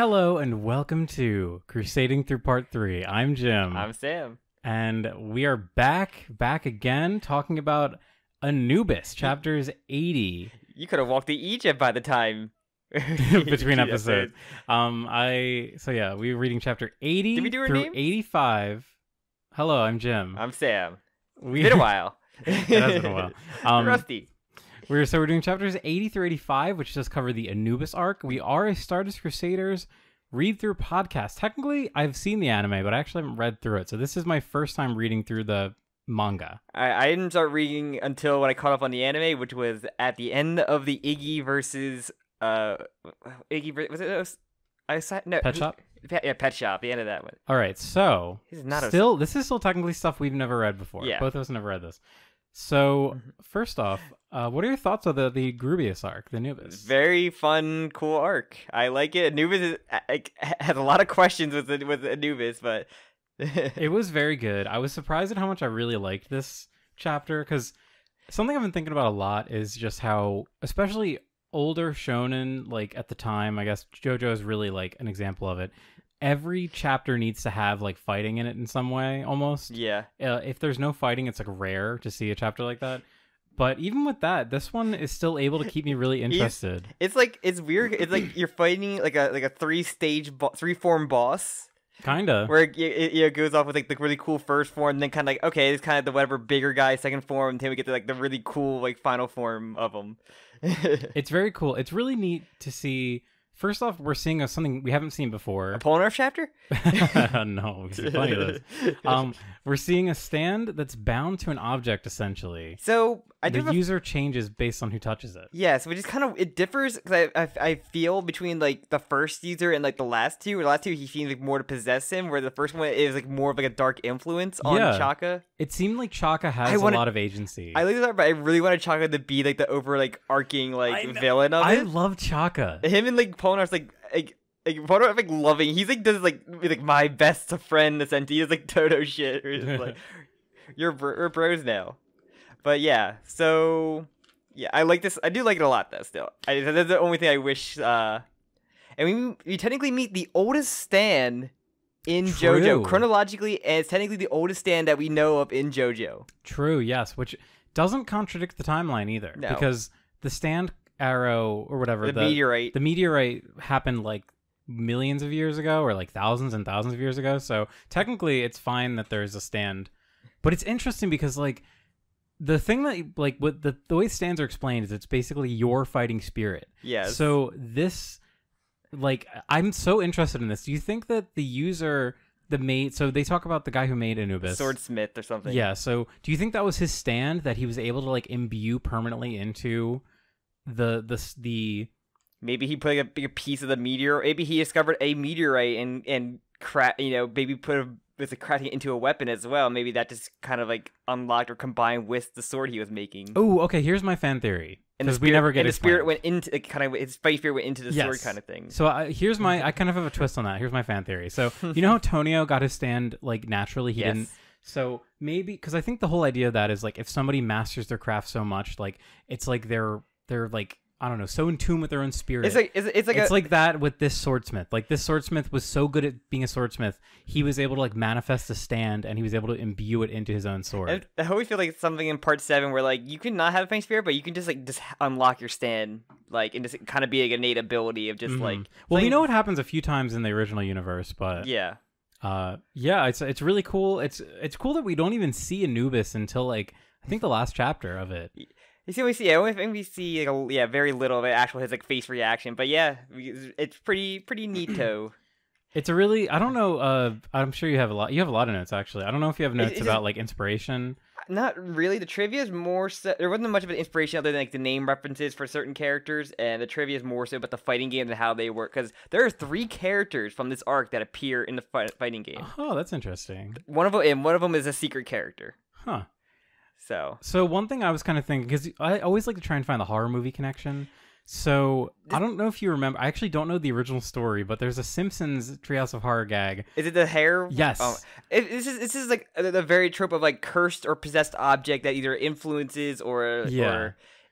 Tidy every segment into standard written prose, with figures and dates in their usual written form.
Hello and welcome to Crusading Through Part 3. I'm Jim. I'm Sam. And we are back again, talking about ANUBIS, chapters 80. You could have walked to Egypt by the time. Between episodes. We were reading chapter 80 Did we do our through names? 85. Hello, I'm Jim. I'm Sam. It's been a while. It has been a while. Rusty. We're doing chapters 80 through 85, which does cover the ANUBIS arc. We are a Stardust Crusaders read-through podcast. Technically, I've seen the anime, but I actually haven't read through it. So this is my first time reading through the manga. I didn't start reading until when I caught up on the anime, which was at the end of the Iggy versus Iggy. Was it? No, Pet Shop? Yeah, Pet Shop. The end of that one. All right, so This is not this is still technically stuff we've never read before. Yeah. Both of us never read this. So first off, what are your thoughts of the Grubius arc, the ANUBIS? Very fun, cool arc. I like it. Anubis has a lot of questions with Anubis, but It was very good. I was surprised at how much I really liked this chapter, because something I've been thinking about a lot is just how, especially older shonen, like at the time, I guess JoJo is really like an example of it. Every chapter needs to have like fighting in it in some way, almost. yeah. If there's no fighting, it's like rare to see a chapter like that. But even with that, this one is still able to keep me really interested. It's weird. It's like you're fighting like a three form boss. Kinda. Where it goes off with like the really cool first form, and then kind of like, okay, it's kind of the whatever bigger guy second form, until we get to like the really cool like final form of them. It's very cool. It's really neat to see. First off, we're seeing something we haven't seen before. A Polnareff chapter? No, we see plenty of those. We're seeing a stand that's bound to an object, essentially. So the user changes based on who touches it. Yes, which is kind of, it differs, because I feel between like the first user and like the last two. The last two, he seems like more to possess him, where the first one is like more of like a dark influence on Chaka. It seemed like Chaka has a lot of agency. I like that, but I really wanted Chaka to be like the arcing villain of it. I love Chaka. Him and like Polnareff's like Polnareff like loving. He's like does like my best friend essentially. He does like Toto shit. Or just like we're bros now. But yeah, so yeah, I like this. I do like it a lot though. Still, that's the only thing I wish. And we technically meet the oldest stand in JoJo chronologically, and it's technically the oldest stand that we know of in JoJo. True, yes, which doesn't contradict the timeline either, because the stand arrow or whatever, the meteorite happened like millions of years ago, or like thousands and thousands of years ago. So technically, it's fine that there's a stand, but it's interesting because like the thing that like what the way stands are explained is it's basically your fighting spirit. Yes. So this. Like, I'm so interested in this. Do you think that the user, so they talk about the guy who made ANUBIS. Swordsmith or something. Yeah, so do you think that was his stand that he was able to, like, imbue permanently into the... Maybe he put like, a big piece of the meteor. Maybe he discovered a meteorite and maybe was crafting it into a weapon as well. Maybe that just kind of, like, unlocked or combined with the sword he was making. Oh, okay, here's my fan theory. Because we never get the spirit went into his fight spirit went into the sword kind of thing. So here's I kind of have a twist on that. Here's my fan theory. So you know how Tonio got his stand like naturally? He didn't. So maybe because I think the whole idea of that is like if somebody masters their craft so much, like it's like they're like I don't know, so in tune with their own spirit. It's like that with this swordsmith. Like this swordsmith was so good at being a swordsmith, he was able to like manifest a stand, and he was able to imbue it into his own sword. And I always feel like something in part 7 where like you can not have a fighting spirit, but you can just unlock your stand, like and just kind of be like an innate ability of just like. Well, we know it happens a few times in the original universe, but yeah. It's really cool. It's cool that we don't even see Anubis until like I think the last chapter of it. You see, we see like very little of it, his like face reaction, but yeah, it's pretty neato. It's a really I don't know. I'm sure you have a lot. You have a lot of notes actually. I don't know if you have notes about like inspiration. Not really. The trivia is more so. There wasn't much of an inspiration other than like the name references for certain characters, and the trivia is more so about the fighting game and how they work. Because there are 3 characters from this arc that appear in the fighting game. Oh, that's interesting. One of them is a secret character. Huh. So one thing I was kind of thinking, because I always like to try and find the horror movie connection. So I don't know if you remember. I actually don't know the original story, but there's a Simpsons Treehouse of Horror gag. Is it the hair? Yes. This is like the very trope of like cursed or possessed object that either influences or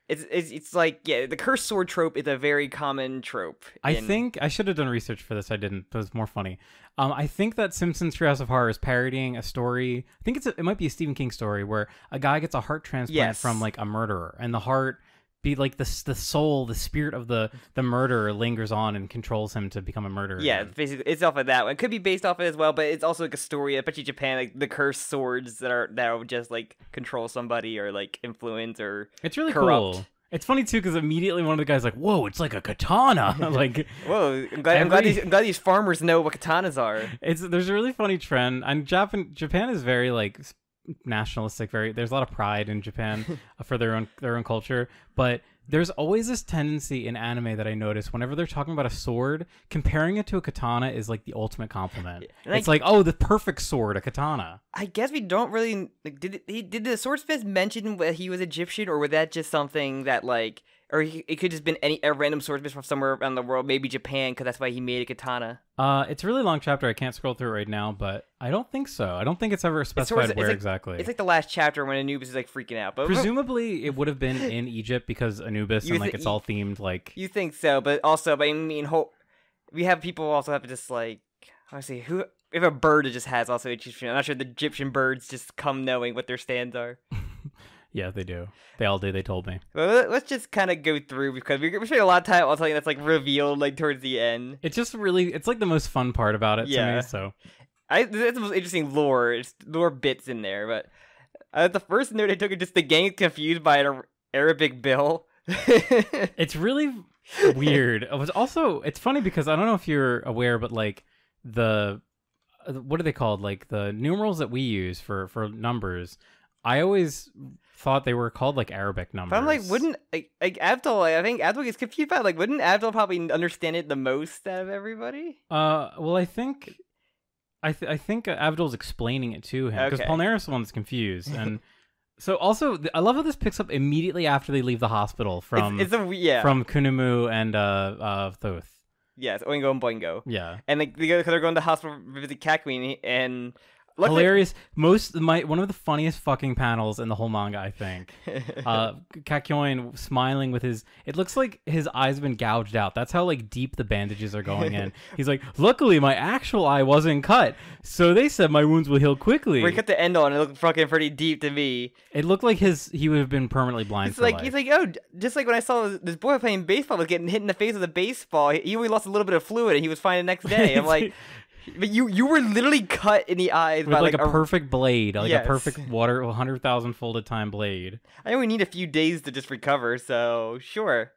it's like, yeah, the cursed sword trope is a very common trope. I think I should have done research for this. I didn't. It was more funny. I think that Simpsons Treehouse of Horror is parodying a story. I think it might be a Stephen King story where a guy gets a heart transplant from like a murderer, and the heart be like the soul, the spirit of the murderer lingers on and controls him to become a murderer. Yeah, basically, it's off of that one. It could be based off it as well, but it's also like a story. I bet you Japan, like the cursed swords that will just like control somebody or like influence or it's really corrupt. Cool. It's funny too because immediately one of the guys like, "Whoa, it's like a katana!" Like, whoa, I'm glad these farmers know what katanas are. There's a really funny trend, and Japan is very like nationalistic. There's a lot of pride in Japan for their own culture, but there's always this tendency in anime that I notice whenever they're talking about a sword, comparing it to a katana is like the ultimate compliment. It's like, oh, the perfect sword, a katana. I guess we don't really like, did the swordsmith mention that he was Egyptian, or was that just something that like, or it could just been a random swordsmith from somewhere around the world, maybe Japan, because that's why he made a katana. It's a really long chapter. I can't scroll through it right now, but I don't think so. I don't think it's ever specified where exactly. It's like the last chapter when Anubis is like freaking out. But presumably it would have been in Egypt because Anubis and like it's all themed like. You think so, but also, I mean, we have people also have to just like, let's see, who if a bird that just has also Egyptian. I'm not sure the Egyptian birds just come knowing what their stands are. Yeah, they do. They all do. They told me. Well, let's just kind of go through because we're spending a lot of time on something that's like revealed like towards the end. It's just really, it's like the most fun part about it to me. So, that's the most interesting lore. It's lore bits in there, but the first note I took is just the gang is confused by an Arabic bill. It's really weird. It's funny because I don't know if you're aware, but like what are they called? Like the numerals that we use for numbers. I always thought they were called like Arabic numbers. But I'm like, wouldn't like Abdul? I think Abdul gets confused by wouldn't Abdul probably understand it the most out of everybody? Well, I think Abdul's explaining it to him because Polnareff's the one that's confused, and so also I love how this picks up immediately after they leave the hospital from from Kunumu and Thoth. Yes, Oingo and Boingo. Yeah, and like they're going to the hospital to visit Kakui and. Hilarious. One of the funniest fucking panels in the whole manga, I think. Kakyoin smiling with it looks like his eyes have been gouged out. That's how like deep the bandages are going in. He's like, luckily my actual eye wasn't cut, so they said my wounds will heal quickly. We cut the end on it looked fucking pretty deep to me. It looked like he would have been permanently blind for life. He's like, oh, just like when I saw this boy playing baseball was getting hit in the face with a baseball. He only lost a little bit of fluid and he was fine the next day. I'm like. But you were literally cut in the eyes with by like a perfect blade, like a perfect 100,000 folded time blade. I only need a few days to just recover, so sure.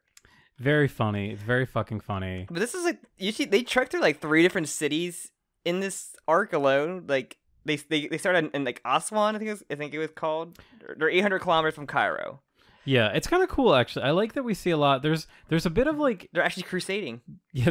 Very funny. It's very fucking funny. But this is like you see, they trekked through like 3 different cities in this arc alone. Like they started in like Aswan, I think it was called. They're 800 kilometers from Cairo. Yeah, it's kind of cool actually. I like that we see a lot. There's a bit of like they're actually crusading. Yeah,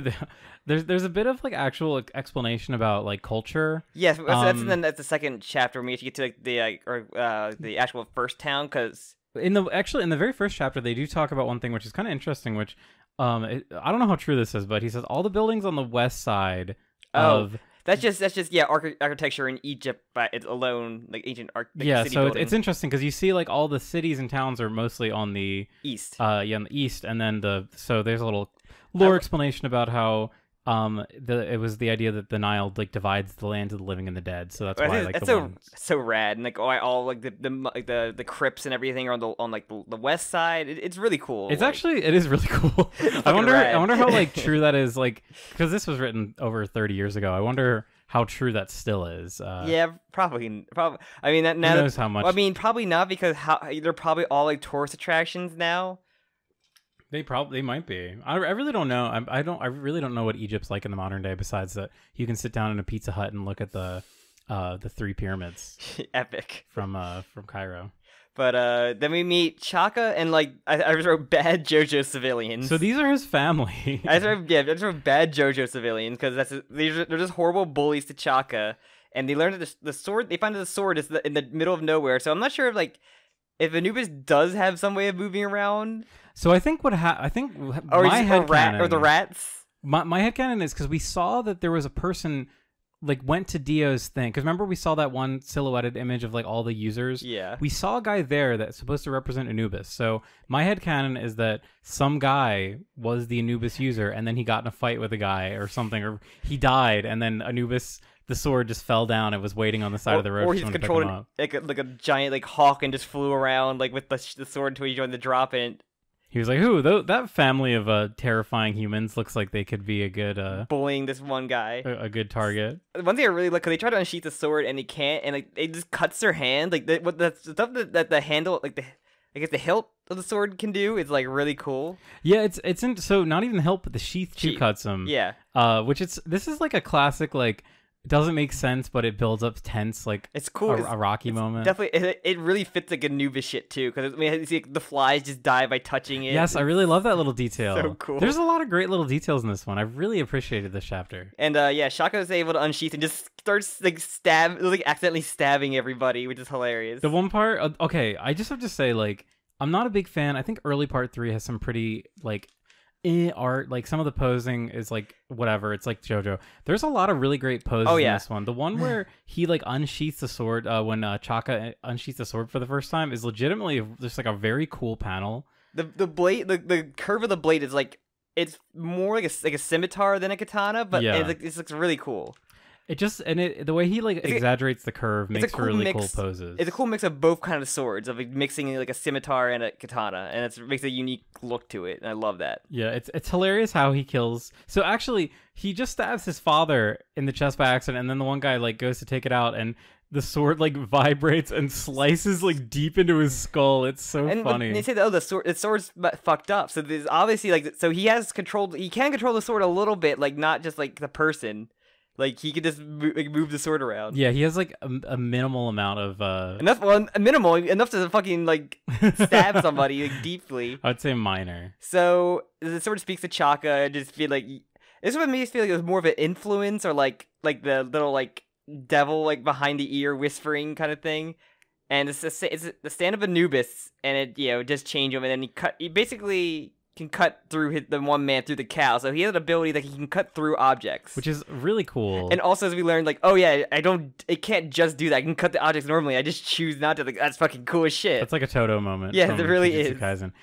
there's a bit of like actual explanation about like culture. Yes, that's the second chapter when we actually get to the actual first town because in the very first chapter they do talk about one thing which is kind of interesting. Which I don't know how true this is, but he says all the buildings on the west side of. That's just architecture in Egypt by its alone, like ancient yeah, city so buildings. It's interesting because you see like all the cities and towns are mostly on the east. On the east, and then there's a little lore explanation about how it was the idea that the Nile like divides the land of the living and the dead, so that's why like that's so rad, and like all like the crypts and everything are on the west side. It's really cool. It is really cool. I wonder how like true that is, like because this was written over 30 years ago. I wonder how true that still is. Yeah, probably. I mean, who knows how much? I mean, probably not because they're probably all like tourist attractions now. They might be. I really don't know. I really don't know what Egypt's like in the modern day. Besides that, you can sit down in a Pizza Hut and look at the 3 pyramids. Epic from Cairo. But then we meet Chaka and like I just wrote bad JoJo civilians. So these are his family. I just wrote bad JoJo civilians because they're just horrible bullies to Chaka, and they learn that the sword. They find that the sword is in the middle of nowhere. So I'm not sure if Anubis does have some way of moving around. So I think my headcanon... Or the rats? My headcanon is because we saw that there was a person like went to Dio's thing, because remember we saw that one silhouetted image of like all the users. Yeah. We saw a guy there that's supposed to represent Anubis. So my headcanon is that some guy was the Anubis user, and then he got in a fight with a guy or something, or he died, and then Anubis, the sword, just fell down and was waiting on the side of the road. Or he's controlled like a giant like hawk and just flew around like with the sword until he joined the drop, and he was like, "Ooh, that family of terrifying humans looks like they could be a good bullying this one guy, a good target." One thing I really like, because they try to unsheath the sword and he can't, and like it just cuts their hand. Like the stuff that the handle, like I guess the hilt of the sword can do is like really cool. Yeah, so not even the hilt, but the sheath too cuts him. Yeah. This is like a classic, like, it doesn't make sense, but it builds up tense, like, it's cool. A Rocky moment. Definitely, it really fits like Anubis shit too, because you see like, the flies just die by touching it. Yes, I really love that little detail. So cool. There's a lot of great little details in this one. I really appreciated this chapter. And yeah, Shaka is able to unsheath and just starts like accidentally stabbing everybody, which is hilarious. The one part, okay, I just have to say, like, I'm not a big fan. I think early part 3 has some pretty like art, like some of the posing is like whatever, it's like JoJo. There's a lot of really great poses in this one. The one where he like unsheaths the sword when Chaka unsheaths the sword for the first time is legitimately just like a very cool panel. The blade, the curve of the blade is like, it's more like a scimitar than a katana, but it looks really cool. It just, the way he like exaggerates the curve makes for really cool poses. It's a cool mix of both kind of swords, of like mixing like a scimitar and a katana, and it makes a unique look to it, and I love that. Yeah, it's hilarious how he kills. So actually, he just stabs his father in the chest by accident, and then the one guy like goes to take it out, and the sword like vibrates and slices like deep into his skull. It's so funny. And they say that the sword's fucked up. So there's obviously like, so he can control the sword a little bit, like not just like the person. Like he could just move the sword around. Yeah, he has like a minimal amount of enough to fucking like stab somebody like deeply. I'd say minor. So the sword speaks to Chaka. I just feel like this would make me feel like it was more of an influence, or like the little like devil like behind the ear whispering kind of thing. And it's the stand of Anubis, and it just change him, and then he basically can cut through the one man through the cow. So he has an ability that he can cut through objects, which is really cool. And also, as we learned, like, oh yeah, it can't just do that. I can cut the objects normally. I just choose not to. Like, that's fucking cool as shit. That's like a Toto moment. Yeah, it really is. Kaisen.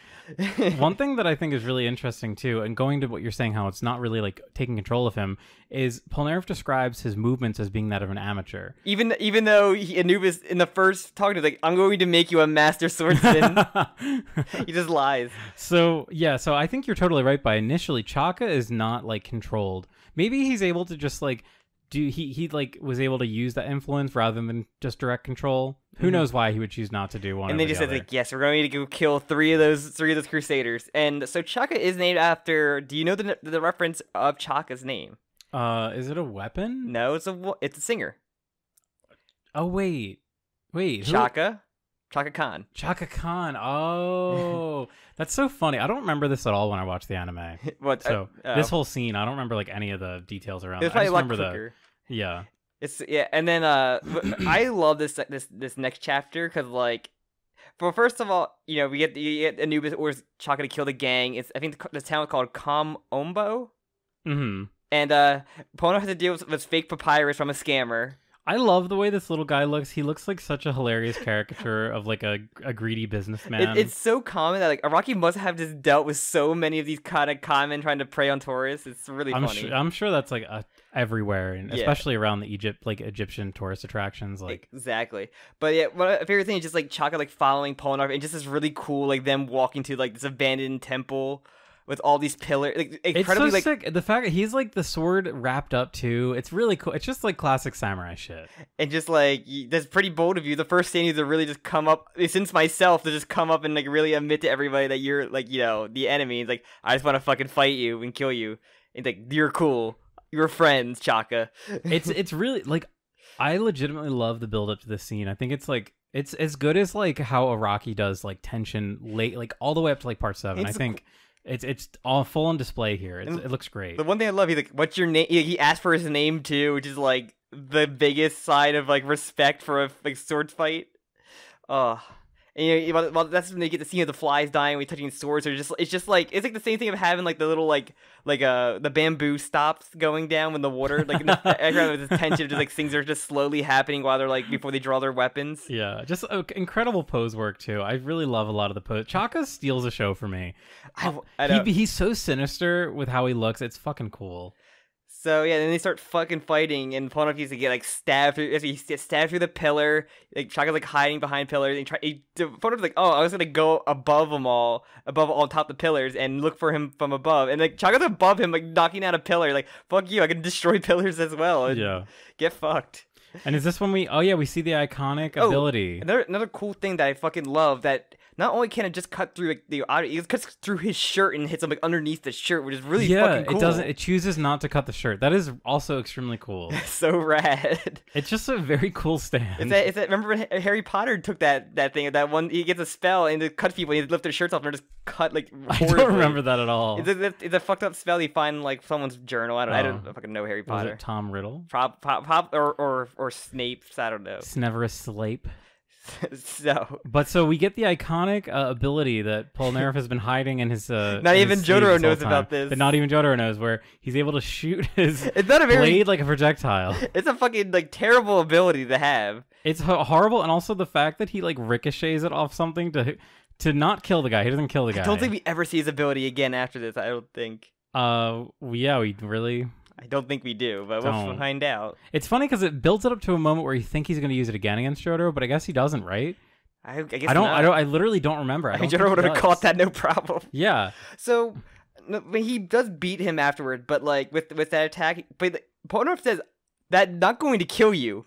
One thing that I think is really interesting too, and going to what you're saying, how it's not really like taking control of him, is Polnareff describes his movements as being that of an amateur. Even though Anubis in the first talking to him, like, I'm going to make you a master swordsman. He just lies. So yeah, so I think you're totally right. By initially, Chaka is not like controlled. Maybe he's able to just like he like was able to use that influence rather than just direct control. Who knows why he would choose not to do one? And they just said like, yes, we're going to go kill three of those Crusaders. And so Chaka is named after. Do you know the reference of Chaka's name? Is it a weapon? No, it's a singer. Oh wait, Chaka Khan. Chaka Khan. Oh, that's so funny. I don't remember this at all when I watched the anime. This whole scene, I don't remember like any of the details around. It's probably a lot quicker. Yeah. And then I love this next chapter because like, well, first of all, we get Anubis or Chaka to kill the gang. I think the town is called Ombo. Mm-hmm. And Pono has to deal with fake papyrus from a scammer. I love the way this little guy looks. He looks like such a hilarious caricature of like a greedy businessman. It's so common that like Araki must have just dealt with so many of these kind of con men trying to prey on tourists. It's really funny. I'm sure that's like everywhere, and especially around the Egyptian tourist attractions. Like exactly. But yeah, my favorite thing is just like Chaka like following Polnareff, and just this really cool like them walking to like this abandoned temple with all these pillars, like incredibly, it's so sick. The fact that he's like the sword wrapped up too, it's really cool. It's just like classic samurai shit. And just like that's pretty bold of you. The first thing is to really just come up, since myself, to just come up and like really admit to everybody that you're like the enemy. It's like, I just want to fucking fight you and kill you. It's like, you're cool. You're friends, Chaka. It's really like, I legitimately love the build up to this scene. I think it's like it's as good as like how Araki does like tension late, like all the way up to like part 7. I think. It's all full on display here. It looks great. The one thing I love, he's like, "What's your name?" He asked for his name too, which is like the biggest sign of like respect for a like sword fight. And well, that's when they get to see the flies dying when touching swords. Or it's like the same thing of having like the little the bamboo stops going down when the water with the tension of just like things are just slowly happening while they're like before they draw their weapons. Yeah, just incredible pose work too. I really love a lot of the pose. Chaka steals the show for me. He's so sinister with how he looks. It's fucking cool. So yeah, then they start fucking fighting, and Polnareff used to get like stabbed through. He gets stabbed through the pillar. Like Chaka's like hiding behind pillars. And Polnareff's like, oh, I was gonna go above top the pillars, and look for him from above. And like Chaka's above him, like knocking out a pillar. Like fuck you, I can destroy pillars as well. And yeah, get fucked. And is this when we? Oh yeah, we see the iconic ability. Another cool thing that I fucking love that. Not only can it just cut through like the audio, it cuts through his shirt and hits him like underneath the shirt, which is really fucking cool. It doesn't. It chooses not to cut the shirt. That is also extremely cool. So rad. It's just a very cool stand. It's that. Remember when Harry Potter took that thing? That one, he gets a spell and it cuts people. And he lift their shirts off and they're just cut like. I don't remember that at all. It's a fucked up spell you find in like someone's journal. I don't fucking know Harry Potter. Was it Tom Riddle? Or Snape. I don't know. Severus Snape. So we get the iconic ability that Polnareff has been hiding in his not even Jotaro knows about this, but not even Jotaro knows, where he's able to shoot his blade like a projectile. It's a fucking like terrible ability to have. It's horrible, and also the fact that he like ricochets it off something to not kill the guy. He doesn't kill the guy. I don't think we ever see his ability again after this. I don't think. We really. I don't think we do, but we'll find out. It's funny because it builds it up to a moment where you think he's going to use it again against Jotaro, but I guess he doesn't, right? I guess not. I literally don't remember. Jotaro would have caught that no problem. Yeah. So he does beat him afterward, but like with that attack, but Polnareff says that not going to kill you.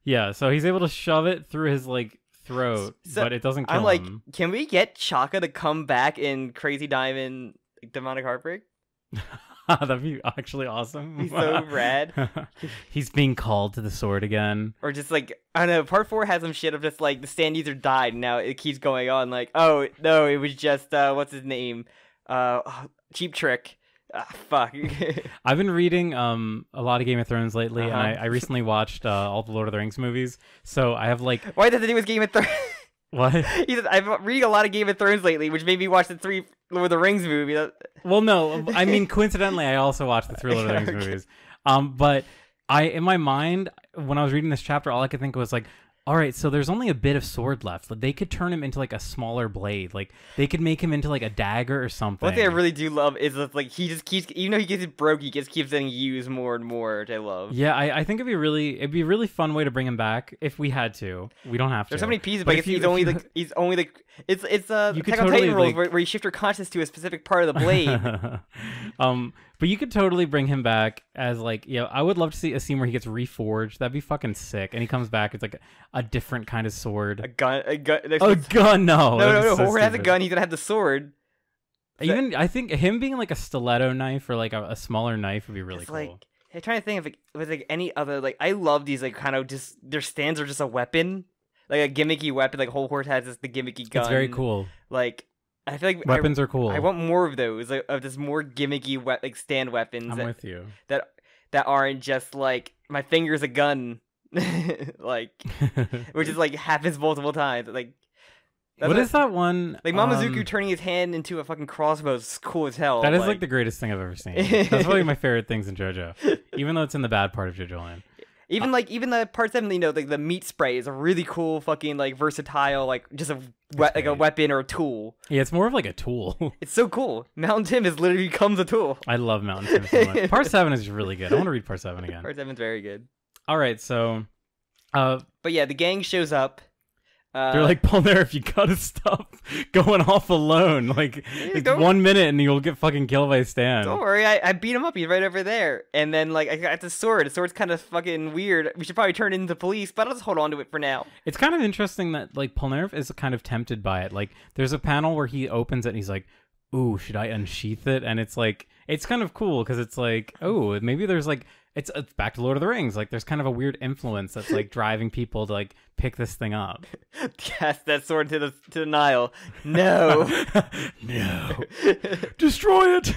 Yeah. So he's able to shove it through his like throat, but it doesn't kill him. I'm like, can we get Chaka to come back in Crazy Diamond Demonic Heartbreak? That'd be actually awesome. He's so rad. He's being called to the sword again. Or just like, I don't know, part 4 has some shit of just like the stand user died and now it keeps going on like, oh no, it was just what's his name? Cheap Trick. Fuck. I've been reading a lot of Game of Thrones lately, and I recently watched all the Lord of the Rings movies. So I have like Why does it do with Game of Thrones? What? He says, I've been reading a lot of Game of Thrones lately, which made me watch the 3 Lord of the Rings movie. Well, no, I mean, coincidentally, I also watched the 3 Lord of the Rings movies. But in my mind, when I was reading this chapter, all I could think was like, all right, so there's only a bit of sword left. Like, they could turn him into like a smaller blade. Like they could make him into like a dagger or something. One thing I really do love is that, like, he just keeps, even though he gets it broke, he just keeps getting used more and more, which I love. Yeah, I think it'd be a really fun way to bring him back if we had to. We don't have to. There's so many pieces, but he's only like it's Attack on Titan rules where you shift your conscious to a specific part of the blade. But you could totally bring him back as like, I would love to see a scene where he gets reforged. That'd be fucking sick. And he comes back, it's like a different kind of sword. A gun. A gun, no. No. Horde has a gun, he's gonna have the sword. Even, I think him being like a stiletto knife or like a smaller knife would be really cool. Like, I'm trying to think if it was like any other, like, I love these, like, kind of just, their stands are just a weapon. Like a gimmicky weapon, like whole Horde has the gimmicky gun. It's very cool. Like, I feel like weapons are cool. I want more of those, like, of just more gimmicky like stand weapons. I'm with you. That aren't just like my finger's a gun, like, which is like happens multiple times. Like, what is that one? Like Mamazuku turning his hand into a fucking crossbow is cool as hell. That is like the greatest thing I've ever seen. That's one of my favorite things in JoJo, even though it's in the bad part of JoJo Land. Even the part 7, like the meat spray is a really cool fucking like versatile, like just a weapon or a tool. Yeah, it's more of like a tool. It's so cool. Mountain Tim is literally becomes a tool. I love Mountain Tim so much. Part 7 is really good. I want to read Part 7 again. Part 7 is very good. All right, so, but yeah, the gang shows up. They're like, Polnareff, you gotta stop going off alone. Like, 1 minute and you'll get fucking killed by Stan. Don't worry, I beat him up. He's right over there. And then, like, I got the sword. The sword's kind of fucking weird. We should probably turn it into police, but I'll just hold on to it for now. It's kind of interesting that, like, Polnareff is kind of tempted by it. Like, there's a panel where he opens it and he's like, ooh, should I unsheath it? And it's like, it's kind of cool because it's like, oh, maybe there's like it's back to Lord of the Rings. Like there's kind of a weird influence that's like driving people to like pick this thing up. Cast that sword to the Nile. No. No. Destroy it.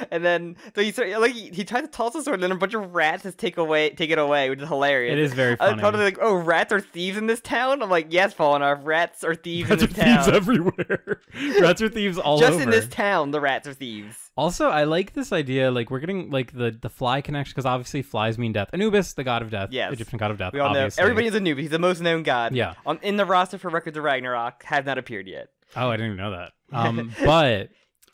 And then so he tries to toss the sword, and then a bunch of rats just take it away, which is hilarious. It is very funny. I was like, oh, rats are thieves in this town? I'm like, yes, falling off. Rats are thieves in this town. Rats are thieves everywhere. Rats are thieves all over. Just in this town, the rats are thieves. Also, I like this idea, like, we're getting, like, the fly connection, because obviously flies mean death. Anubis, the god of death. Yes. Egyptian god of death, We all obviously. know. Everybody is Anubis. He's the most known god. Yeah. In the roster for Records of Ragnarok, has not appeared yet. Oh, I didn't even know that. But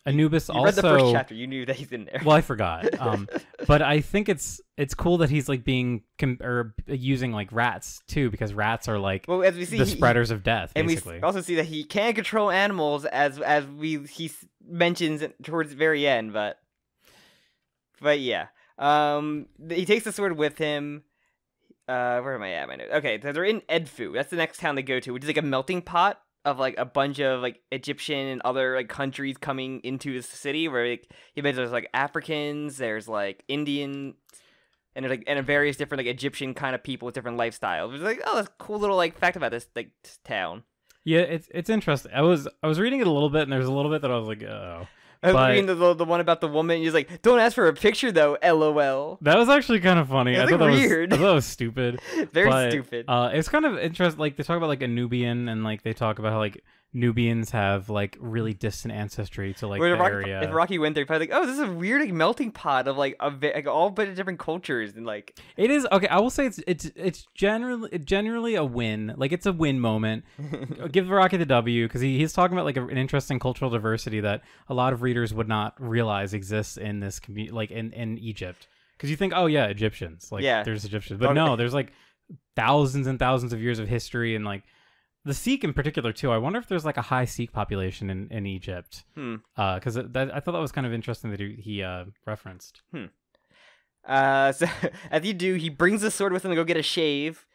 Anubis you also... read the first chapter. You knew that he's in there. Well, I forgot. But I think it's cool that he's, like, using, like, rats, too, because rats are, like, well, as we see, the spreaders of death, basically. And we also see that he can control animals, as he mentions towards the very end, But yeah, he takes the sword with him. Where am I at? My notes. Okay, so they're in Edfu. That's the next town they go to, which is like a melting pot of like a bunch of like Egyptian and other like countries coming into this city. Where like he mentions there's like Africans, there's like Indian, and there's like various different like Egyptian kind of people with different lifestyles. It's like, oh, that's a cool little like fact about this like town. Yeah, it's interesting. I was reading it a little bit, and there's a little bit that I was like, oh. I was reading the one about the woman. He's like, "Don't ask for a picture, though." LOL. That was actually kind of funny. I thought weird. I thought it was stupid. Very stupid. It's kind of interesting. Like they talk about like a Nubian, and like they talk about how like Nubians have like really distant ancestry to like the area. If Rocky went there, probably like, oh, this is a weird like melting pot of like all bunch of different cultures and like. It is okay. I will say it's generally a win. Like it's a win moment. Give Rocky the W because he's talking about like an interesting cultural diversity that a lot of readers would not realize exists in this community, like in Egypt. Because you think, oh yeah, Egyptians, like there's Egyptians, but no, there's like thousands and thousands of years of history and like. The Sikh in particular, too. I wonder if there's like a high Sikh population in Egypt. Because I thought that was kind of interesting that he referenced. So as you do, he brings the sword with him to go get a shave.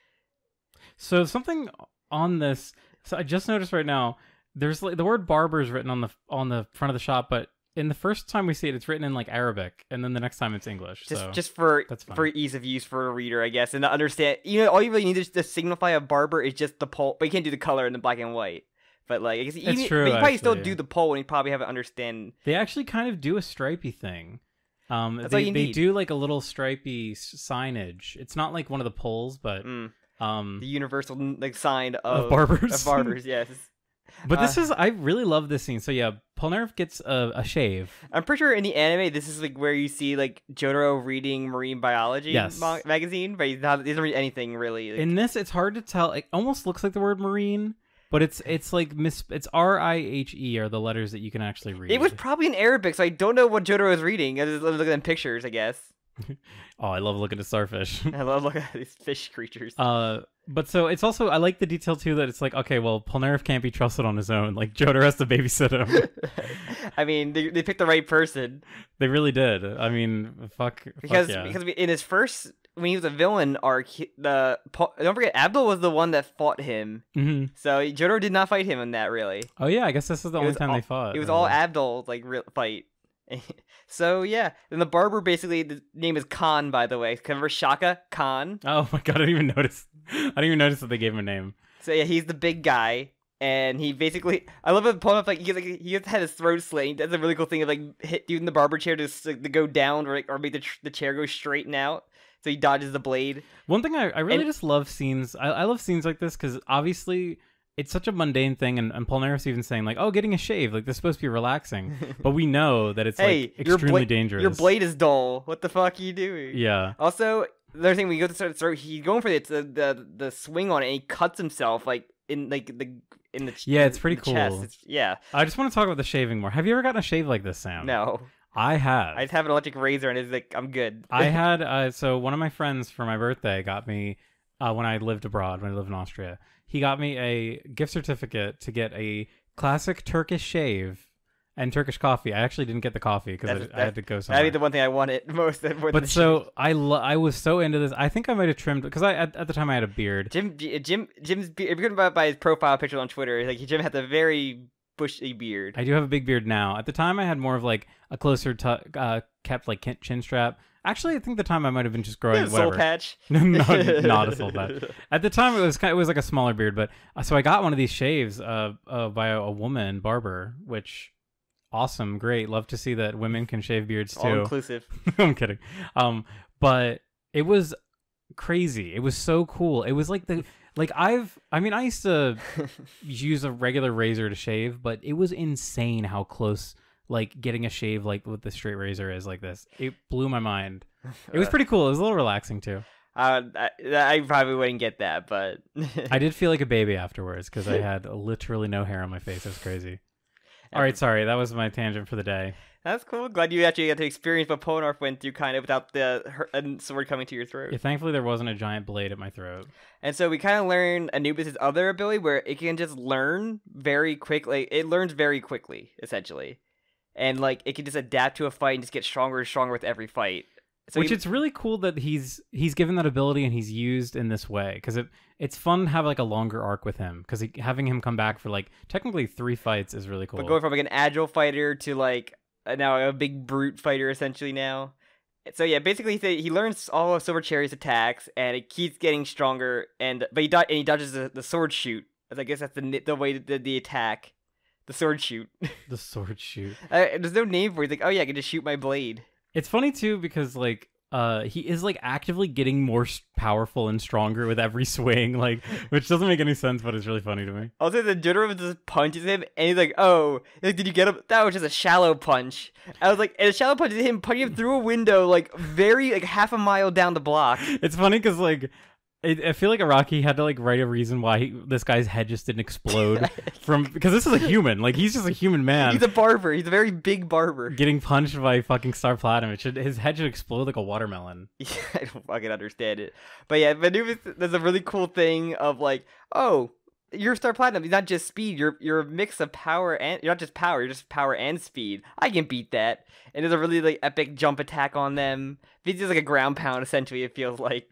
So something on this. So I just noticed right now, there's like the word barber is written on the front of the shop, but in the first time we see it, it's written in like Arabic, and then the next time it's English. Just for ease of use for a reader, I guess, and to understand. All you really need to signify a barber is just the pole, but you can't do the color in the black and white. But like, I guess it's true. But you probably still do the pole, and you probably have it understand. They actually kind of do a stripy thing. That's all you need. They do like a little stripy signage. It's not like one of the poles, but the universal like sign of barbers. Of barbers, yes. But I really love this scene. So yeah, Polnareff gets a shave. I'm pretty sure in the anime, this is like where you see like JoJo reading marine biology magazine, but he doesn't read anything really. Like... In this, it's hard to tell. It almost looks like the word marine, but it's like it's RIHE are the letters that you can actually read. It was probably in Arabic, so I don't know what JoJo was reading. I just look at pictures, I guess. Oh, I love looking at starfish. I love looking at these fish creatures. But so it's also, I like the detail too that it's like, okay, well, Polnareff can't be trusted on his own. Like JoJo has to babysit him. I mean, they picked the right person. They really did. I mean, because yeah. In his first, when he was a villain arc, don't forget Abdul was the one that fought him. Mm-hmm. So JoJo did not fight him in that really. Oh yeah, I guess this is the only time they fought. It was all Abdul like real fight. So yeah, then the barber basically the name is Khan, by the way. Remember Shaka Khan? Oh my god, I didn't even notice. That they gave him a name. So yeah, he's the big guy, and he basically I love it. Pulling up like he had his throat slit. That's a really cool thing of like hit dude in the barber chair to go down or make the chair go straighten out. So he dodges the blade. One thing I really just love scenes. I love scenes like this because obviously. It's such a mundane thing, and Polnareff's even saying, like, oh, getting a shave, like, this is supposed to be relaxing. But we know that it's, like, extremely dangerous. Your blade is dull. What the fuck are you doing? Yeah. Also, the other thing, when you go to start, he's going for the swing on it, and he cuts himself, like, in the yeah, it's pretty cool. Yeah. I just want to talk about the shaving more. Have you ever gotten a shave like this, Sam? No. I have. I just have an electric razor, and it's like, I'm good. I had, so one of my friends for my birthday got me, when I lived abroad, when I lived in Austria, he got me a gift certificate to get a classic Turkish shave and Turkish coffee. I actually didn't get the coffy because I had to go somewhere. That'd be the one thing I wanted most. But so I was so into this. I think I might have trimmed because at the time I had a beard. Jim's beard. If you're going by his profile picture on Twitter, like Jim had the very bushy beard. I do have a big beard now. At the time, I had more of like a closer kept like chin strap. Actually, I think the time I might have been just growing whatever. Soul patch. No, not a soul patch. At the time, it was like a smaller beard, but so I got one of these shaves by a woman barber, which awesome, great. Love to see that women can shave beards too. All inclusive. I'm kidding. But it was crazy. It was so cool. It was like I used to use a regular razor to shave, but it was insane how close like getting a shave like with the straight razor is like this. It blew my mind. It was pretty cool. It was a little relaxing too. I probably wouldn't get that, but I did feel like a baby afterwards because I had literally no hair on my face. It was crazy. All right, sorry. That was my tangent for the day. That's cool. Glad you actually got to experience what Polnareff went through kind of without the sword coming to your throat. Yeah, thankfully there wasn't a giant blade at my throat. And so we kind of learned Anubis' other ability where it can just learn very quickly. It learns very quickly, essentially. And like it can just adapt to a fight and just get stronger and stronger with every fight. So it's really cool that he's given that ability and he's used in this way because it's fun to have like a longer arc with him because having him come back for like technically 3 fights is really cool. But going from like an agile fighter to like now a big brute fighter essentially now. So yeah, basically he learns all of Silver Cherry's attacks and it keeps getting stronger. But he dodges the sword shoot. I guess that's the way the attack. The sword shoot. The sword shoot. There's no name for it. He's like, oh yeah, I can just shoot my blade. It's funny too because like he is like actively getting more powerful and stronger with every swing, like which doesn't make any sense, but it's really funny to me. Also, the Jotaro just punches him, and he's like, "Oh, like, did you get him? That was just a shallow punch." I was like, and a shallow punch is him punching him through a window, like very like half a mile down the block. It's funny because like. I feel like Araki had to like write a reason why this guy's head just didn't explode because this is a human. Like he's just a human man. He's a barber. He's a very big barber. Getting punched by fucking Star Platinum. His head should explode like a watermelon. Yeah, I don't fucking understand it. But yeah, Anubis, there's a really cool thing of like, oh, you're Star Platinum. You're not just speed. You're a mix of power and you're not just power. You're just power and speed. I can beat that. And there's a really like epic jump attack on them. It's just like a ground pound essentially. It feels like.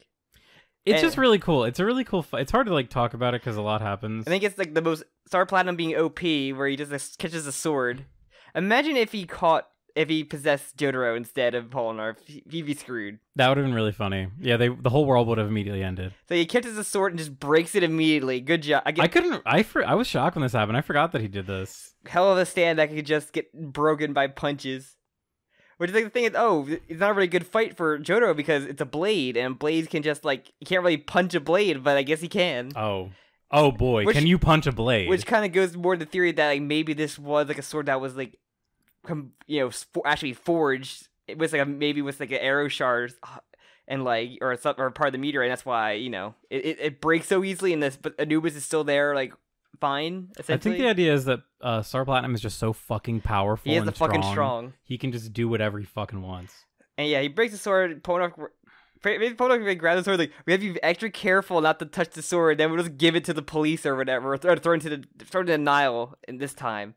It's just really cool. It's a really cool fight. It's hard to like talk about it because a lot happens. I think it's like the most Star Platinum being OP, where he just like, catches a sword. Imagine if he possessed Jotaro instead of Polnareff. He'd be screwed. That would have been really funny. Yeah, the whole world would have immediately ended. So he catches a sword and just breaks it immediately. Good job. I was shocked when this happened. I forgot that he did this. Hell of a stand that could just get broken by punches. Which is like the thing is, it's not a really good fight for Jotaro because it's a blade, and blades can just like you can't really punch a blade, but I guess he can. Oh boy, can you punch a blade? Which kind of goes more to the theory that like maybe this was like a sword that was like, actually forged. It was like maybe with like an arrow shard, and like or part of the meteorite. And that's why it breaks so easily in this, but Anubis is still there like. Fine, essentially. I think the idea is that Star Platinum is just so fucking powerful. He is fucking strong. He can just do whatever he fucking wants. And yeah, he breaks the sword. Polnareff grabs the sword. Like we have to be extra careful not to touch the sword. Then we'll just give it to the police or whatever, or throw it into the Nile in this time.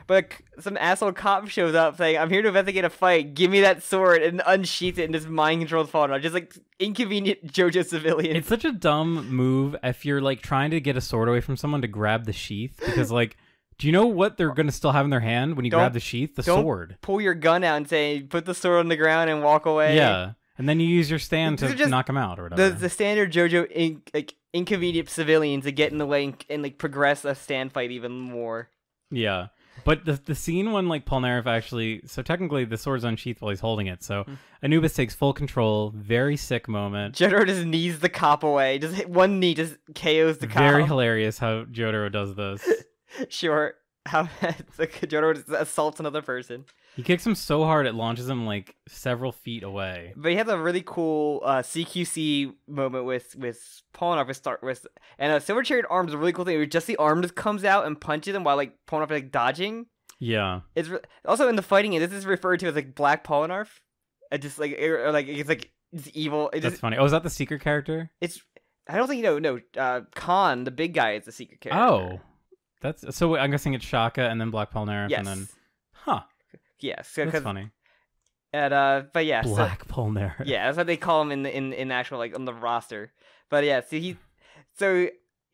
But some asshole cop shows up saying, "I'm here to investigate a fight. Give me that sword," and unsheaths it and just mind controls Polnareff. Just like inconvenient JoJo civilian. It's such a dumb move if you're like trying to get a sword away from someone to grab the sheath because like, do you know what they're gonna still have in their hand when you grab the sheath? The sword. Pull your gun out and say, "Put the sword on the ground and walk away." Yeah, and then you use your stand to knock him out or whatever. The standard JoJo inconvenient civilians to get in the way and like progress a stand fight even more. Yeah, but the scene when like Polnareff actually, so technically the sword's unsheathed while he's holding it, so Anubis takes full control, very sick moment. Jotaro just knees the cop away, just hit one knee, just KOs the cop. Very hilarious how Jotaro does this. Sure, how Jotaro just assaults another person. He kicks him so hard it launches him like several feet away. But he has a really cool CQC moment with Polnareff and Silver Chariot arm is a really cool thing. Just the arm just comes out and punches him while like Polnareff is like dodging. Yeah. It's also in the fighting. This is referred to as like Black Polnareff. It's evil. That's funny. Oh, is that the secret character? I don't think Khan, the big guy, is the secret character. Oh, that's so. I'm guessing it's Shaka and then Black Polnareff and then, Yes, that's funny. But yeah, Black Polnareff. Yeah, that's what they call him in actual like on the roster. But yeah, he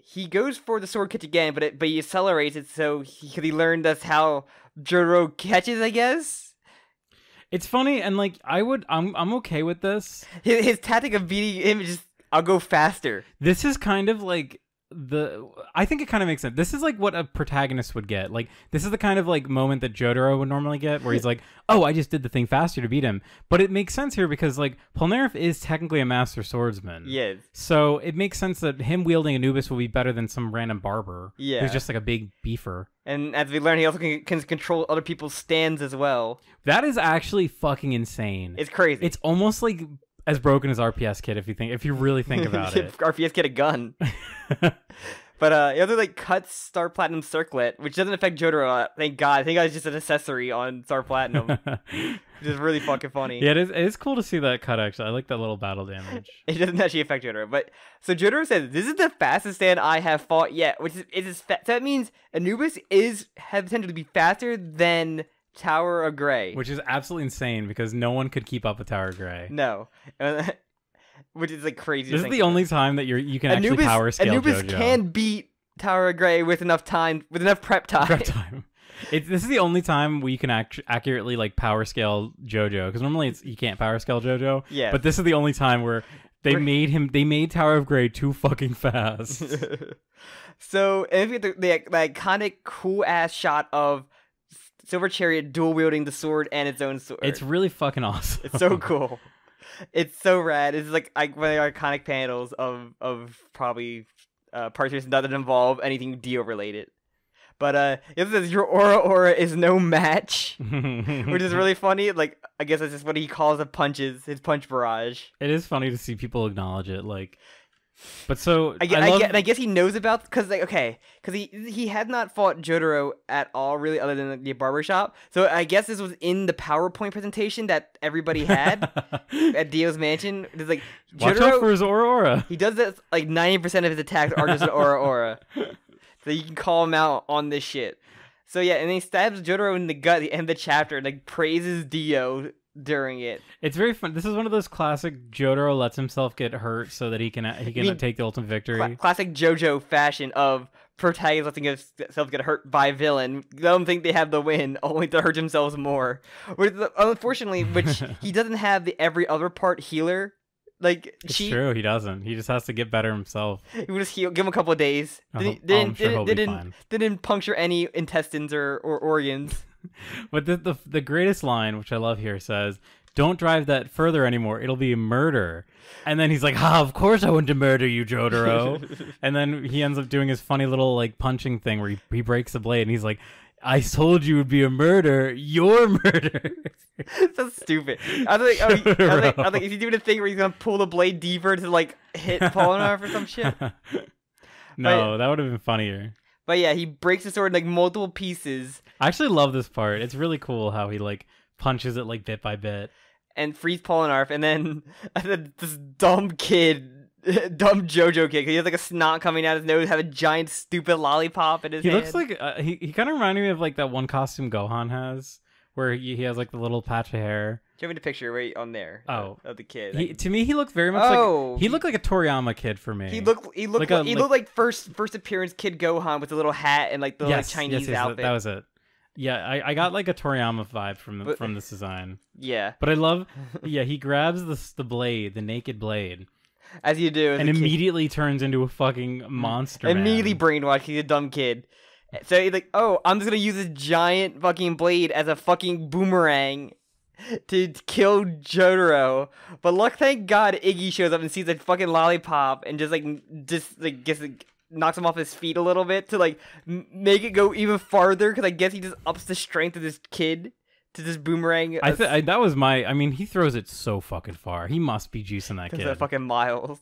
he goes for the sword catch again, but he accelerates it, so he learned that's how Jotaro catches, I guess. It's funny, and like I'm okay with this. His tactic of beating him is just, I'll go faster. This is kind of like I think it kind of makes sense. This is like what a protagonist would get. Like, this is the kind of like moment that Jotaro would normally get, where he's like, oh, I just did the thing faster to beat him. But it makes sense here because like Polnareff is technically a master swordsman. Yes. So it makes sense that him wielding Anubis will be better than some random barber. Yeah. Who's just like a big beefer. And as we learn, he also can control other people's stands as well. That is actually fucking insane. It's crazy. It's almost like as broken as RPS Kid if you really think about it. RPS Kid a gun. But he also like cuts Star Platinum Circlet, which doesn't affect Jotaro. Thank God. I think it's just an accessory on Star Platinum, which is really fucking funny. Yeah, it is cool to see that cut. Actually, I like that little battle damage. It doesn't actually affect Jotaro, but so Jotaro says this is the fastest stand I have fought yet, which is so that means Anubis has potential to be faster than Tower of Grey, which is absolutely insane because no one could keep up with Tower of Grey. No. Which is like crazy. This is the only time that you can actually power scale Anubis JoJo. can beat Tower of Grey with enough time, with enough prep time. This is the only time we can accurately like power scale JoJo, because normally you can't power scale JoJo. Yeah. But this is the only time where they made Tower of Grey too fucking fast. So, and if you get the iconic cool ass shot of Silver Chariot dual wielding the sword and its own sword. It's really fucking awesome. It's so cool. It's so rad. It's like one of the iconic panels of probably parts that doesn't involve anything Dio related. But it says your aura is no match, which is really funny. Like, I guess that's just what he calls his punch barrage. It is funny to see people acknowledge it, like. But so I guess he knows about, because he had not fought Jotaro at all really, other than the barbershop. So I guess this was in the PowerPoint presentation that everybody had at Dio's mansion. It's like Jotaro, watch out for his aura. He does this like 90% of his attacks are just an aura. So you can call him out on this shit. So yeah, and then he stabs Jotaro in the gut at the end of the chapter and like praises Dio during it. It's very fun. This is one of those classic Jotaro lets himself get hurt so that he can take the ultimate victory. Classic JoJo fashion of protagonists letting themselves get hurt by villain. Let them think they have the win, only to hurt themselves more. Unfortunately, which he doesn't have the every other part healer. Like, it's true, he doesn't. He just has to get better himself. He would just heal, give him a couple of days. Didn't puncture any intestines or organs. But the greatest line, which I love here, says, "Don't drive that further anymore. It'll be murder." And then he's like, of course I want to murder you, Jotaro." And then he ends up doing his funny little like punching thing where he breaks the blade and he's like, "I told you it would be a murder. You're murder." So stupid. I was like, is he doing a thing where he's gonna pull the blade deeper to like hit Polnareff or some shit? No, that would have been funnier. But yeah, he breaks the sword in like multiple pieces. I actually love this part. It's really cool how he like punches it like bit by bit. And frees Polnareff, and then this dumb JoJo kid, 'cause he has like a snot coming out his nose, have a giant stupid lollipop in his hand. He looks like he kind of reminded me of like that one costume Gohan has, where he has like the little patch of hair. Show me the picture right on there. Oh, of the kid. To me, he looked very much like he looked like a Toriyama kid for me. He looked like first appearance Kid Gohan with a little hat and like the like Chinese outfit. That was it. Yeah, I got like a Toriyama vibe from this design. Yeah. But I love, he grabs the blade, the naked blade. As you do. And immediately turns into a fucking monster Immediately man. brainwashed. He's a dumb kid. So he's like, oh, I'm just going to use this giant fucking blade as a fucking boomerang to kill Jotaro. But thank God Iggy shows up and sees a fucking lollipop and just knocks him off his feet a little bit to like make it go even farther, because I guess he just ups the strength of this kid to just boomerang. That was I mean, he throws it so fucking far. He must be juicing that kid. Fucking miles.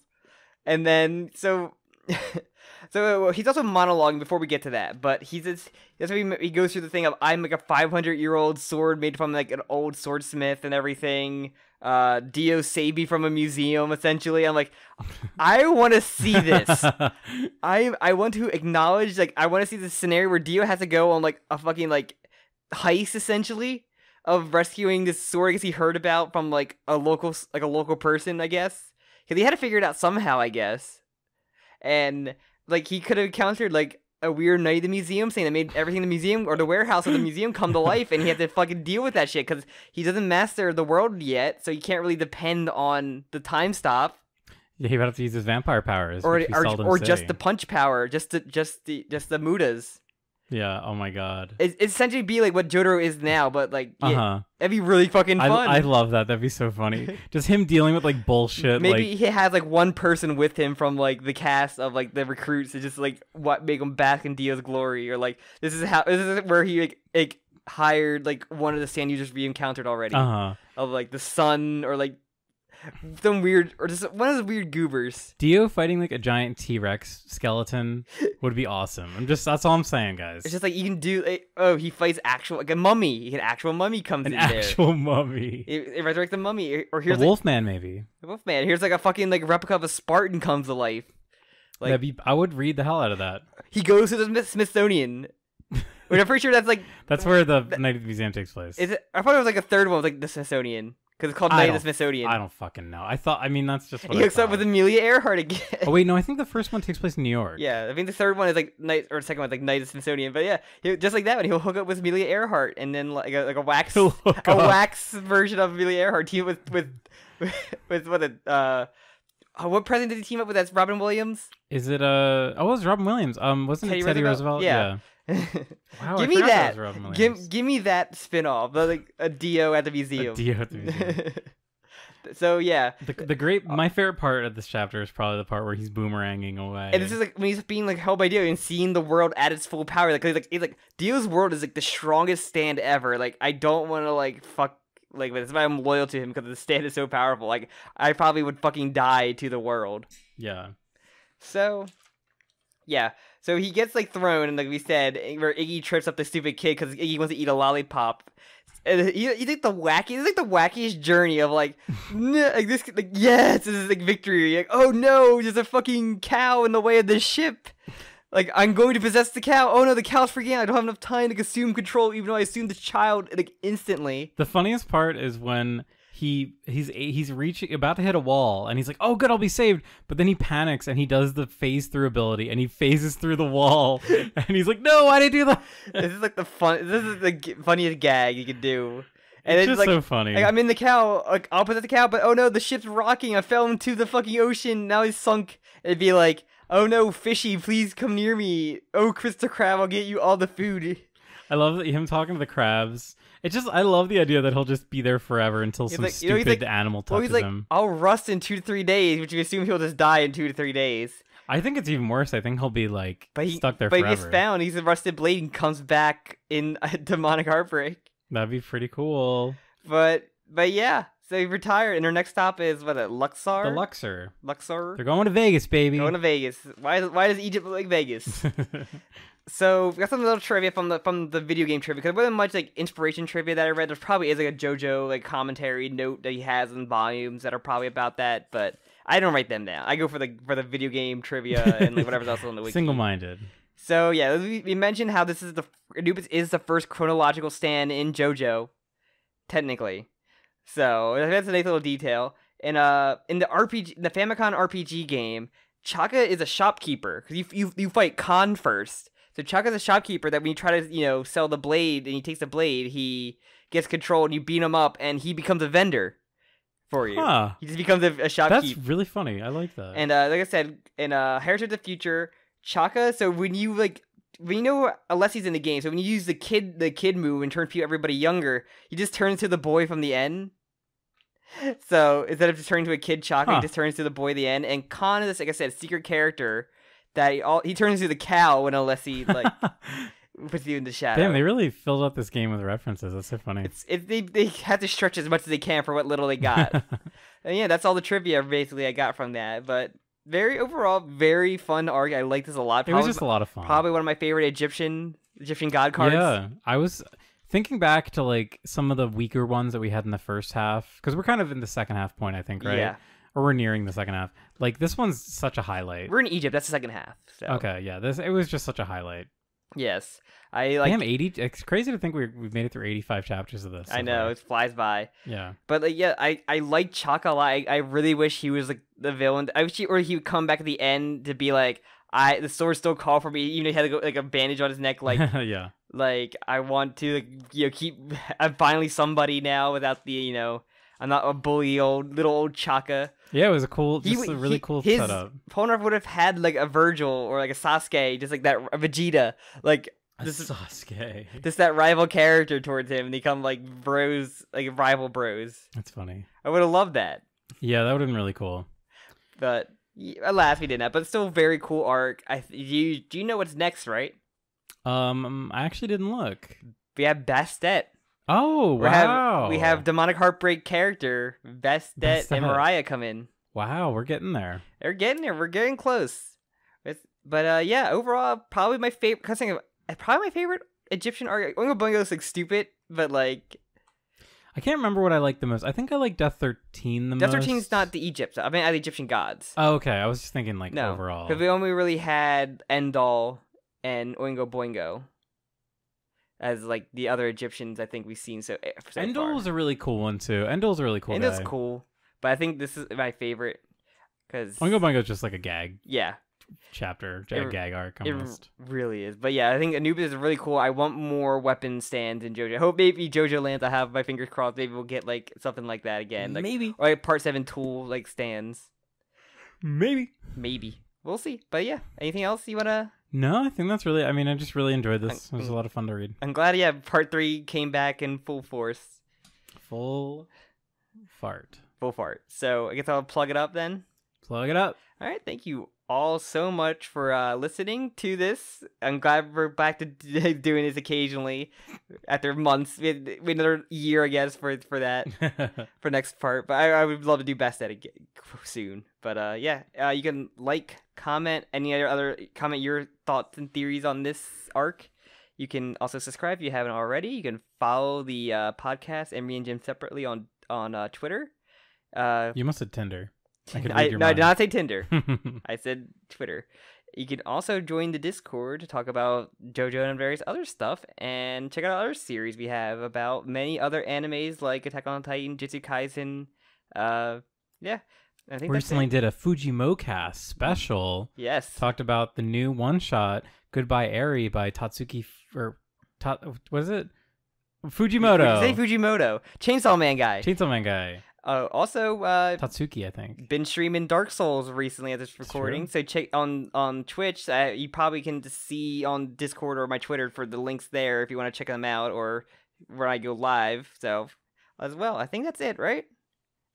And then so he's also monologuing before we get to that, but he goes through the thing of, I'm like a 500-year-old sword made from like an old swordsmith and everything. Dio saved me from a museum, essentially. I'm like, I want to see this. I want to acknowledge, like, I want to see this scenario where Dio has to go on like a fucking like heist, essentially, of rescuing this sword I guess he heard about from like a local person, I guess, because he had to figure it out somehow, I guess. And like he could have encountered like a weird night at the museum thing that made everything in the museum or the warehouse of the museum come to life, and he had to fucking deal with that shit because he doesn't master the world yet, so he can't really depend on the time stop. Yeah, he would have to use his vampire powers, or or just the punch power, just the mudas. Yeah. Oh my god. It's essentially be like what JoJo is now, but like Uh-huh. it'd be really fucking fun. I love that. That'd be so funny. Just him dealing with like bullshit. Maybe like... he has like one person with him from like the cast of like the recruits to just like what make him bask in Dio's glory, or like this is where he like hired like one of the stand users we encountered already of like the sun, or like some weird, or just one of those weird goobers. Dio fighting like a giant T-Rex skeleton would be awesome. That's all I'm saying, guys. It's just like you can do like, he fights actual like a mummy. He can actual mummy comes in there. An actual mummy. It resurrects the mummy, or here's the Wolfman maybe. The Wolfman. Here's like a fucking like replica of a Spartan comes to life. Like I would read the hell out of that. He goes to the Smithsonian. Which I'm pretty sure that's like that's where the Night of the Museum takes place. Is it? I thought it was like a third one, like the Smithsonian. Because it's called Night of the Smithsonian. I don't fucking know. I mean, that's just what he hooks up with Amelia Earhart again. Oh, wait, no, I think the first one takes place in New York. Yeah, I think the third one is like Night, or the second one is like Night of the Smithsonian. But yeah, just like that one, he'll hook up with Amelia Earhart, and then like a wax version of Amelia Earhart team with what president did he team up with? That's Robin Williams. Is it it was Robin Williams. Wasn't it Teddy Roosevelt? Yeah. Wow, give me that. Give me that spin-off, like a Dio at the museum. So yeah, my favorite part of this chapter is probably the part where he's boomeranging away. And this is like when he's being like held by Dio and seeing the world at its full power. Like he's like Dio's world is like the strongest stand ever. Like I don't want to like fuck. Like, that's why I'm loyal to him, because the stand is so powerful. Like, I probably would fucking die to the world. Yeah. So, yeah. So he gets, like, thrown, and like we said, where Iggy trips up the stupid kid because Iggy wants to eat a lollipop. And he's like the wackiest journey of, like, like this, like, yes, this is, like, victory. Like, oh, no, there's a fucking cow in the way of this ship. Like, I'm going to possess the cow. Oh no, the cow's freaking out. I don't have enough time to assume control, even though I assumed the child like instantly. The funniest part is when he's about to hit a wall, and he's like, "Oh, good, I'll be saved." But then he panics and he does the phase through ability, and he phases through the wall, and he's like, "No, why did I do that?" This is the funniest gag you could do. And it's just like, so funny. Like, I'm in the cow. Like, I'll possess the cow, but oh no, the ship's rocking. I fell into the fucking ocean. Now he's sunk. It'd be like, oh no, fishy, please come near me. Oh, Krista Krab, I'll get you all the food. I love him talking to the crabs. I love the idea that he'll just be there forever until some stupid animal touches him. I'll rust in 2 to 3 days, which you assume he'll just die in 2 to 3 days. I think it's even worse. I think he'll be like stuck there forever. But he gets found, he's a rusted blade and comes back in a demonic heartbreak. That'd be pretty cool. But yeah. So he retired, and our next stop is Luxor? The Luxor. Luxor. They're going to Vegas, baby. Going to Vegas. Why does Egypt look like Vegas? So we got some little trivia from the video game trivia, because there wasn't much like inspiration trivia that I read. There probably is like a JoJo like commentary note that he has in volumes that are probably about that, but I don't write them down. I go for the video game trivia and like whatever's else on the wiki. Single-minded. So yeah, we mentioned how this is ANUBIS is the first chronological stand in JoJo, technically. So that's a nice little detail. And in the Famicom RPG game, Chaka is a shopkeeper, because you fight Khan first. So Chaka's a shopkeeper that when you try to sell the blade and he takes the blade, he gets control and you beat him up and he becomes a vendor for you. Huh. He just becomes a shopkeeper. That's really funny. I like that. And like I said, in Heritage of the Future, Chaka. So when you know Alessi's in the game, so when you use the kid move and turn everybody younger, he just turns to the boy from the end. So instead of just turning to a kid Chaka, he just turns to the boy at the end. And Khan is, like I said, a secret character that he turns into the cow when Alessi puts you in the shadow. Damn, they really filled up this game with references. That's so funny. They had to stretch as much as they can for what little they got. And yeah, that's all the trivia basically I got from that. But overall, very fun arc. I like this a lot. It was just a lot of fun. Probably one of my favorite Egyptian god cards. Yeah, I was thinking back to like some of the weaker ones that we had in the first half, because we're kind of in the second half point, I think, right? Yeah. Or we're nearing the second half. Like, this one's such a highlight. We're in Egypt. That's the second half. So. Okay, yeah. It was just such a highlight. Yes. Damn, 80. It's crazy to think we've made it through 85 chapters of this. I know. It flies by. Yeah. But, I like Chaka a lot. I really wish he was, like, the villain. I wish he would come back at the end to be like, the sword still called for me. Even he had like a bandage on his neck, like yeah. Like I want to keep. I'm finally somebody now without the I'm not a bully little old Chaka. Yeah, it was a really cool setup. Polnareff would have had like a Virgil or like a Sasuke, just like that, a Vegeta, like Sasuke. Just that rival character towards him, and they come like bros, like rival bros. That's funny. I would have loved that. Yeah, that would have been really cool. But alas, we didn't. But it's still a very cool arc. Do you know what's next, right? I actually didn't look. We have Bastet. Oh, wow. We have Demonic Heartbreak character, Bastet and Mariah come in. Wow, we're getting there. They're getting there. We're getting close. But yeah, overall, probably my favorite. Probably my favorite Egyptian arc. Oingo Boingo looks like stupid, but like. I can't remember what I like the most. I think I like Death 13 the most. Death 13 is not the Egypt. I mean, the Egyptian gods. Oh, okay. I was just thinking like no, overall. Because we only really had Endall and Oingo Boingo as like the other Egyptians I think we've seen so Endall far. was a really cool one too. Endall's a really cool guy. Endall's cool, but I think this is my favorite because Oingo Boingo is just like a gag. Yeah. Chapter, gag arc almost. It really is. But yeah, I think Anubis is really cool. I want more weapon stands in JoJo. I hope maybe JoJo lands. I have my fingers crossed. Maybe we'll get like something like that again. Like, maybe. Or like Part 7 tool like stands. Maybe. We'll see. But yeah, anything else you want to... No, I think that's really... I mean, I just really enjoyed this. It was a lot of fun to read. I'm glad, Part 3 came back in full force. Full fart. So I guess I'll plug it up then. Plug it up. All right, thank you all so much for listening to this. I'm glad we're back to doing this occasionally after months. We had another year, I guess, for that for next part. But I would love to do Best Edit soon. But you can like, comment, comment your thoughts and theories on this arc. You can also subscribe if you haven't already. You can follow the podcast and me and Jim separately on Twitter. You must have Tinder. I did not say Tinder. I said Twitter. You can also join the Discord to talk about JoJo and various other stuff, and check out other series we have about many other animes like Attack on Titan, Jujutsu Kaisen. I think we recently did a Fujimocast special. Yes. Talked about the new one-shot Goodbye Eri by Tatsuki what is it? Fujimoto. Say Fujimoto. Chainsaw Man guy. Also, Tatsuki, I think. Been streaming Dark Souls recently at this recording, so check on Twitch. You probably can see on Discord or my Twitter for the links there if you want to check them out, or when I go live. So, as well, I think that's it, right?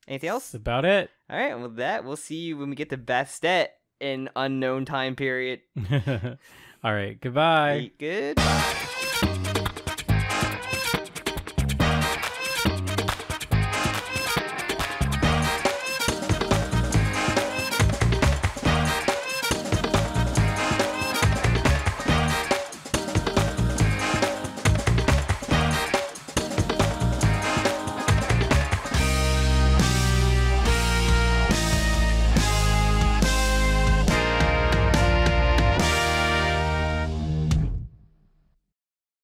Anything else? That's about it. All right, with that, we'll see you when we get to Bastet in unknown time period. All right, goodbye. Goodbye.